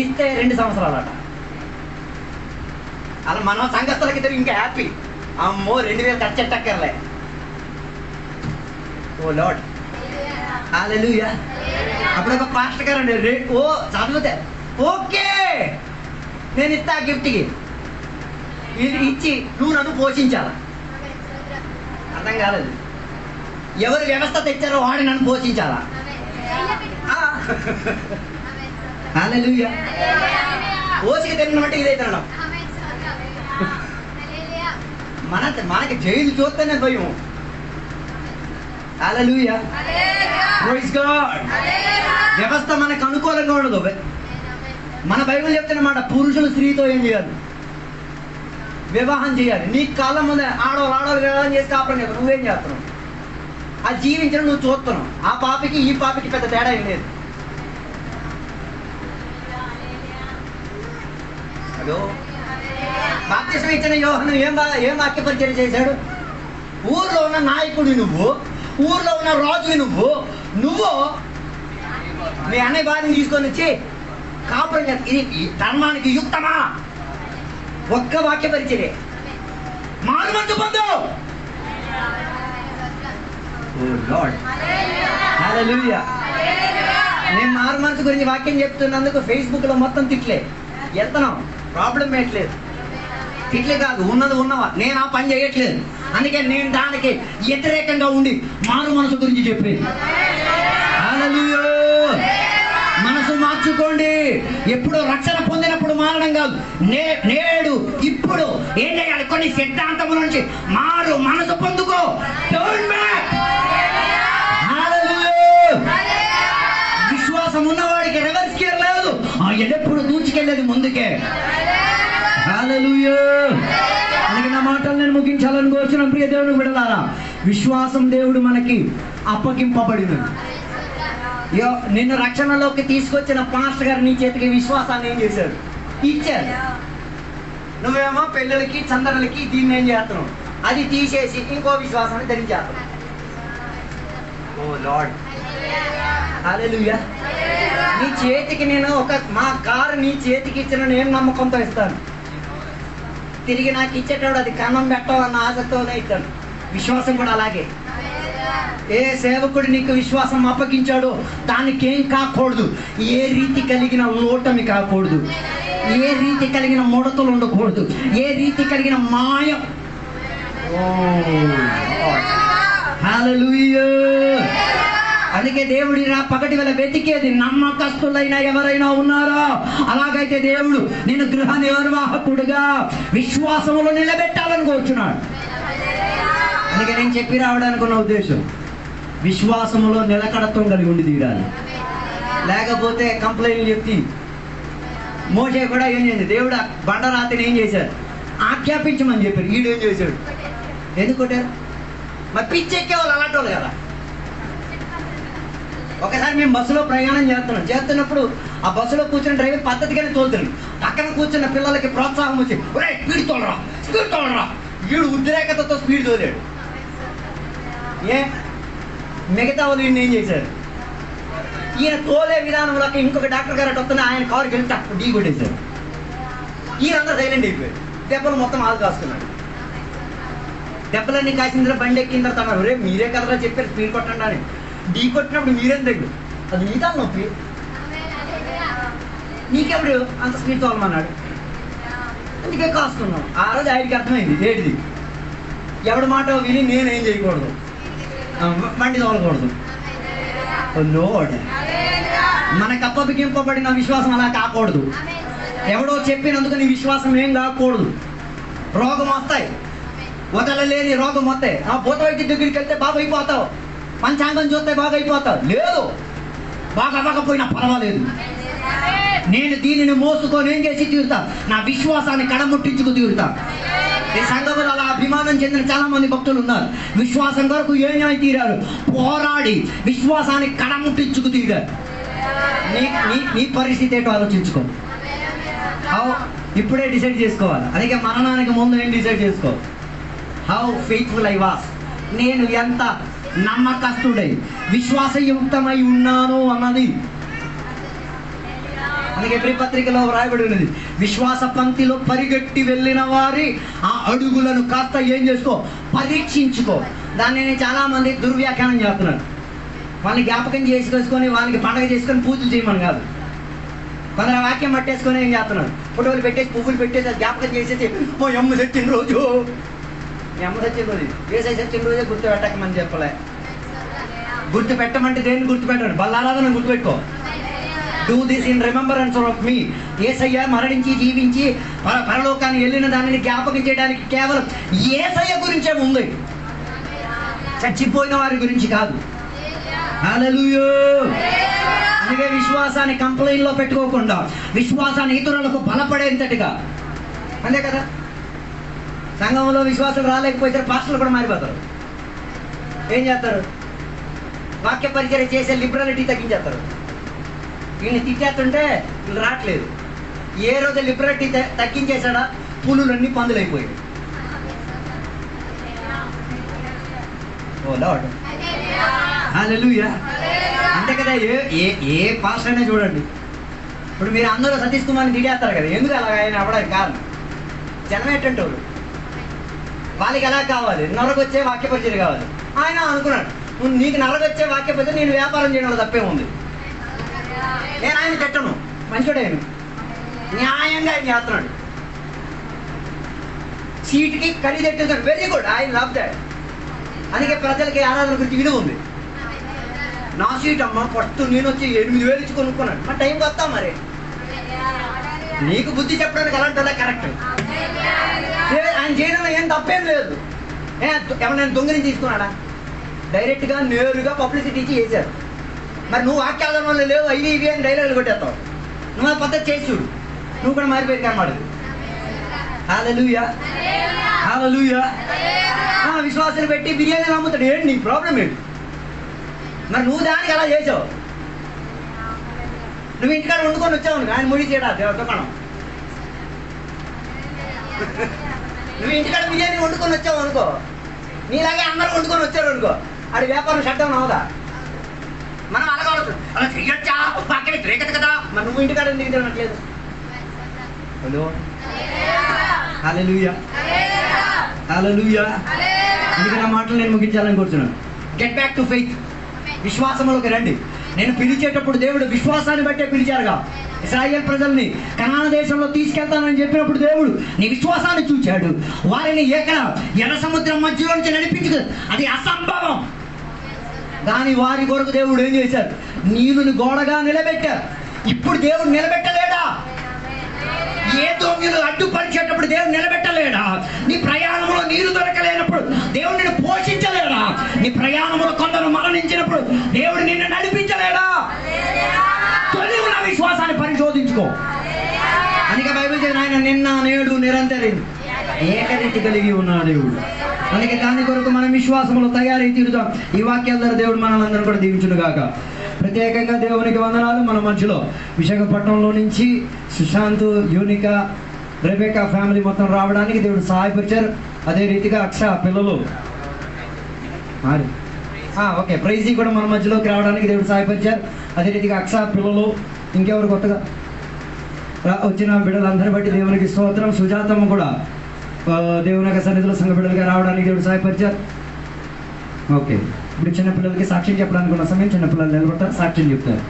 ఇస్తే 2 సంవత్సరాలట. అలా మన సంఘస్థలకి ఇంకా హ్యాపీ, అమ్మో 2000 ఖర్చు ఎట్టక్కర్లే. ఓ లార్డ్, హల్లెలూయా. అప్పుడు ఒక పాస్టర్ గారు అండి, ఓ చదివితే ఓకే నేను ఇస్తా గిఫ్ట్కి, ఇచ్చి నువ్వు నన్ను పోషించాలా? అర్థం కాలేదు. ఎవరు వ్యవస్థ తెచ్చారో వాడు నన్ను పోషించాలా? హల్లెలూయా. ఓసికి తినడం అంటే ఇదే తినడం. మనకి జైలు చూస్తేనే భయం. హల్లెలూయా, ప్రైజ్ గాడ్. వ్యవస్థ మనకు అనుకూలంగా ఉండదు. మన బైబిల్ చెప్తున్న మాట, పురుషులు స్త్రీతో ఏం చేయాలి? వివాహం చేయాలి. నీ కాలం ముందే ఆడవాళ్ళు వివాహం చేసి కాపురం చేస్తావు, నువ్వేం చేస్తున్నావు? అది జీవించడం నువ్వు చూస్తున్నావు. ఆ పాపికి ఈ పాపికి పెద్ద తేడా ఏం లేదు. హలో, బాప్తిసం ఇచ్చిన యోహాను ఏం వాక్య పరిచయం చేశాడు? ఊర్లో ఉన్న నాయకుడు నువ్వు, ఊర్లో ఉన్న రాజువి నువ్వు మీ అన్నయ్య భార్యని తీసుకొని వచ్చి కాపురం చేస్తా. ఇది ధర్మానికి యుక్తమా? ఒక్క వాక్య పరిచయం, మారు మనసు పొందు. ఓ లార్డ్, హల్లెలూయా. నేను మారు మనసు గురించి వాక్యం చెప్తున్నందుకు ఫేస్బుక్లో మొత్తం తిట్లే వెళ్తున్నాం, ప్రాబ్లం పెట్టలేదు. తిట్లే కాదు, ఉన్నది ఉన్నవా. నేను ఆ పని చేయట్లేదు, అందుకే నేను దానికి వ్యతిరేకంగా ఉండి మారు మనసు గురించి చెప్పేది. హల్లెలూయా. మనసు మార్చుకోండి. ఎప్పుడు రక్షణ పొందినప్పుడు మారడం కాదు, నేడు ఇప్పుడు ఏం చేయాలి? కొన్ని సిద్ధాంతముల నుంచి మారు మనసు పొందుకో. విశ్వాసం ఉన్నవాడికి రివర్స్ గేర్ లేదు, ఎప్పుడు దూచుకెళ్ళేది ముందుకే. హల్లెలూయా. అందుకే నా మాటలు నేను ముగించాలని కోరుచున్న ప్రియ దేవుని బిడ్డలారా, విశ్వాసం దేవుడు మనకి అప్పగింపబడినది. నిన్ను రక్షణలోకి తీసుకొచ్చిన పాస్టర్ గారు నీ చేతికి విశ్వాసాన్ని ఏం చేశాడు? ఇచ్చారు. నువ్వేమో పెళ్ళిళ్ళకి చందనలకి దీన్ని ఏం చేస్తున్నావు? అది తీసేసి ఇంకో విశ్వాసాన్ని ధరించేస్తున్నావు. ఓ లార్డ్, హల్లెలూయా. నీ చేతికి నేను మా కారు నీ చేతికి ఇచ్చిన నేను నమ్మకంతో ఇస్తాను. తిరిగి నాకు ఇచ్చేటప్పుడు అది కన్నం పెట్టాలన్న ఆశతోనే ఇస్తాను. విశ్వాసం కూడా అలాగే. ఏ సేవకుడు నీకు విశ్వాసం అప్పగించాడో దానికి ఏం కాకూడదు. ఏ రీతి కలిగిన లోటమి కాకూడదు, ఏ రీతి కలిగిన ముడతలు ఉండకూడదు, ఏ రీతి కలిగిన మాయం హల్లెలూయా. అందుకే దేవుడి పగటి వేళ వెతికేది నమ్మకస్తులైన ఎవరైనా ఉన్నారా? అలాగైతే దేవుడు నేను గృహ నిర్వాహకుడుగా విశ్వాసంలో నిలబెట్టాలని కోరుచున్నాడు. అందుకే నేను చెప్పి రావడానికి ఉన్న ఉద్దేశం, విశ్వాసంలో నిలకడత్వం కలిగి ఉండి తీరాలి. లేకపోతే కంప్లైంట్లు చెప్తి. మోషే కూడా ఏం చేసింది, దేవుడు బండరాతిని ఏం చేశాడు, ఆజ్ఞాపించమని చెప్పారు. ఈడేం చేశాడు, ఎందుకు కొట్టారు? మరి పిచ్చెక్కేవాళ్ళు అలాంటి వాళ్ళు కదా. ఒకసారి మేము బస్సులో ప్రయాణం చేస్తున్నప్పుడు ఆ బస్సులో కూర్చున్న డ్రైవర్ పద్ధతిగానే తోలుతున్నాడు. పక్కన కూర్చున్న పిల్లలకి ప్రోత్సాహం వచ్చి స్పీడ్ తోలరా. వీడు ఉద్రేకతతో స్పీడ్ తోలాడు. మిగతా వాళ్ళు ఈయన ఏం చేశారు, ఈయన తోలే విధానంలో ఇంకొక డాక్టర్ గారు అటు వస్తున్నా ఆయన కారుకి వెళ్తే ఢీ కొట్టేశారు. ఈయనంతా సైలెంట్ అయిపోయాడు. దెబ్బలు మొత్తం ఆలు కాస్తున్నాడు. దెబ్బలన్నీ కాసిన బండి ఎక్కిన తర్వాత అన్నారు, రే మీరే కదరా చెప్పారు స్పీడ్ కొట్టండి అని. ఢీ కొట్టినప్పుడు మీరేం దగ్గర, అది నీదా నొప్పి, నీకెప్పుడు అంత స్పీడ్ తోలమన్నాడు. అందుకే కాస్తున్నాం. ఆ రోజు ఆయనకి అర్థమైంది ఏంటిది, ఎవడి మాట విని నేనేం చేయకూడదు, బండి తోలకూడదు. లోడ్ మనకు అప్పగింపబడిన విశ్వాసం అలా కాకూడదు. ఎవడో చెప్పినందుకు నీ విశ్వాసం ఏం కాకూడదు. రోగం వస్తాయి, వదలలేని రోగం వస్తాయి. ఆ భూత వైద్య దగ్గరికి వెళ్తే బాగా అయిపోతావు, పంచాంగం చూస్తే బాగా అయిపోతావు. లేదు, బాగా అవ్వకపోయినా పర్వాలేదు, నేను దీనిని మోసుకొని ఏం చేసి తీరుతా, నా విశ్వాసాన్ని కడముట్టించుకు తీరుతా. ఈ సంఘంలో అలా అభిమానం చెందిన చాలా మంది భక్తులు ఉన్నారు. విశ్వాసం కొరకు ఏమై తీరారు, పోరాడి విశ్వాసాన్ని కడముట్టించుకు తీరారు. నీ పరిస్థితి ఏంటో ఆలోచించుకో. ఇప్పుడే డిసైడ్ చేసుకోవాలి. అందుకే మరణానికి ముందు ఏం డిసైడ్ చేసుకో, హౌ ఫెయిత్ఫుల్ ఐ వాస్, నేను ఎంత నమ్మకస్తుడై విశ్వాసయుక్తమై ఉన్నాను అన్నది. అందుకే ఎబ్రీ పత్రికలో వ్రాయబడి ఉన్నది, విశ్వాస పంక్తిలో పరిగెట్టి వెళ్ళిన వారి ఆ అడుగులను కాస్త ఏం చేసుకో, పరీక్షించుకో. దాన్ని చాలా మంది దుర్వ్యాఖ్యానం చేస్తున్నారు. వాళ్ళని జ్ఞాపకం చేసుకొని వాళ్ళకి పండగ చేసుకొని పూజలు చేయమని కాదు. కొందరు వాక్యం పట్టేసుకొని ఏం చేస్తున్నారు, ఫోటోలు పెట్టేసి పువ్వులు పెట్టేసి జ్ఞాపకం చేసేసి ఓ ఎమ్మ తెచ్చిన రోజు, ఎమ్మ తెచ్చిన రోజు ఏసై తెచ్చిన రోజే గుర్తు పెట్టకమని చెప్పలే. గుర్తు పెట్టమంటే దేన్ని గుర్తు పెట్టండి, బల్లారాధన గుర్తుపెట్టుకో. Do this in remembrance of me. Yesayya మరణించి జీవించి పరలోకాన్ని వెళ్ళిన దానిని జ్ఞాపకం చేయడానికి కేవలం యేసయ్య గురించే ఉంది, చచ్చిపోయిన వారి గురించి కాదు. హల్లెలూయా. అందుకే విశ్వాసాన్ని కంప్లైంట్ లో పెట్టుకోకుండా విశ్వాసాన్ని ఇతరులకు బలపడేంతటిగా. అంతే కదా, సంఘంలో విశ్వాసం రాలేకపోతే పాస్టర్లు కూడా మారిపోతారు. ఏం చేస్తారు, వాక్య పరిచయం చేసే లిబరాలిటీ తగ్గించేస్తారు. వీళ్ళని తిట్టేస్తుంటే వీళ్ళు రావట్లేదు. ఏ రోజు లిబరాలిటీ తగ్గించేశాడా, పులులన్నీ పందులైపోయాయి. ఓ లార్డ్, హల్లెలూయా. అంతే కదా, ఏ పాస్టర్ అయినా చూడండి. ఇప్పుడు మీరు అందరూ సతీష్ కుమార్ని తిట్టేస్తారు కదా, ఎందుకు అలా ఆయన అవ్వడానికి కారణం జనం ఏంటంటే వాళ్ళకి ఎలా కావాలి, నరకొచ్చే వాక్య పరిచయం కావాలి. ఆయన అనుకున్నాడు, నీకు నరకొచ్చే వాక్య పరిచయం, నేను వ్యాపారం చేయడంలో తప్పే ఉంది. నేను ఆయన తిట్టను, మంచోడే, న్యాయంగా ఆయన చేస్తున్నాడు. సీట్కి ఖరీదెట్టేసాడు, very good, I love that. అందుకే ప్రజలకి ఆరాధన గురించి విలువ ఉంది. నా సీట్ అమ్మ ఫస్ట్ నేను వచ్చి 8,000 ఇచ్చి కొనుక్కున్నాను, మా టైంకి వస్తాం. మరి నీకు బుద్ధి చెప్పడానికి అలాంటి కరెక్ట్. ఆయన చేయడంలో ఏం తప్పేం లేదు. ఏమన్నా దొంగని తీసుకున్నాడా, డైరెక్ట్గా నేరుగా పబ్లిసిటీ ఇచ్చి చేశారు. మరి నువ్వు వాక్యాల వల్ల లేవు అవి ఇవి అని డైలాగులు కొట్టేస్తావు. నువ్వు ఆ పద్ధతి చేసి చూడు, నువ్వు కూడా మారిపోయి కనమాట. హల్లెలూయా, హల్లెలూయా. విశ్వాసాలు పెట్టి బిర్యానీలు అమ్ముతాడు, ఏంటి నీ ప్రాబ్లం ఏంటి? మరి నువ్వు దానికి అలా చేసావు. నువ్వు ఇంటికాడ వండుకొని వచ్చావు, ఆయన ముడి చేయడా దుకాణం. నువ్వు ఇంటికాడ బిర్యానీ వండుకొని వచ్చావు అనుకో, నీలాగే అందరూ వండుకొని వచ్చారు అనుకో, అది వ్యాపారం షట్ డౌన్ అవదా? మనం అలాగవచ్చు, అలా చెయ్యొచ్చా, వాక్యం వ్యతిరేకత కదా. మరి నువ్వు ఇంటికాడ ఎందుకు తినట్లేదు? Hello, hallelujah, hallelujah. అందుకే నా మాటలు నేను ముగించాలని కోరుతున్నాను. Get back to faith. విశ్వాసంలోకి రండి. నేను పిలిచేటప్పుడు దేవుడు విశ్వాసాన్ని బట్టే పిలిచారుగా. ఇశ్రాయేల్ ప్రజల్ని కనాన దేశంలో తీసుకెళ్తానని చెప్పినప్పుడు దేవుడు నీ విశ్వాసాన్ని చూచాడు. వారిని ఎర్ర సముద్రం మధ్యలో నుంచి నడిపించు, అది అసంభవం. కానీ వారి కొరకు దేవుడు ఏం చేశారు? నీళ్ళని గోడగా నిలబెట్టారు. ఇప్పుడు దేవుడు నిలబెట్టలేడా? ఏ దొంగలు అడ్డుపరిచేటప్పుడు దేవుడు నిలబెట్టలేడా? నీ ప్రయాణంలో నీరు దొరకలేనప్పుడు దేవుడు నిన్ను పోషించలేడా? నీ ప్రయాణంలో కొందరు మరణించినప్పుడు దేవుడు నిన్ను నడిపించలేడా? తొలి ఉన్న విశ్వాసాన్ని పరిశోధించుకో. అందుకే బైబిల్ చెప్పిన ఆయన నిన్న నేడు నిరంతరం ఏకరీతి కలిగి ఉన్నాడు దేవుడు. అందుకే దాని కొరకు మనం విశ్వాసంలో తయారై తీరుతాం. ఈ వాక్యాల ద్వారా దేవుడు మనల్ని కూడా దీవించును గాక. ప్రత్యేకంగా దేవునికి వందనాలు. మన మధ్యలో విశాఖపట్నంలో నుంచి సుశాంత్, యూనిక, రెబెకా ఫ్యామిలీ మొత్తం రావడానికి దేవుడు సహాయపరిచారు. అదే రీతిగా అక్ష పిల్లలు ఓకే ప్రైజీ కూడా మన మధ్యలోకి రావడానికి దేవుడు సహాయపరిచారు. అదే రీతిగా అక్ష పిల్లలు, ఇంకెవరు కొత్తగా వచ్చిన బిడ్డలందరిని బట్టి దేవునికి స్తోత్రం. సుజాతమ్మ కూడా దేవుని యొక్క సన్నిధిలో సంఘ బిడ్డలుగా రావడానికి దేవుడు సహాయపరిచారు. ఓకే, ఇప్పుడు చిన్నపిల్లలకి సాక్ష్యం చెప్పడానికి ఉన్న సమయం చిన్నపిల్లలు నిలబడతారు, సాక్ష్యం చెప్తారు.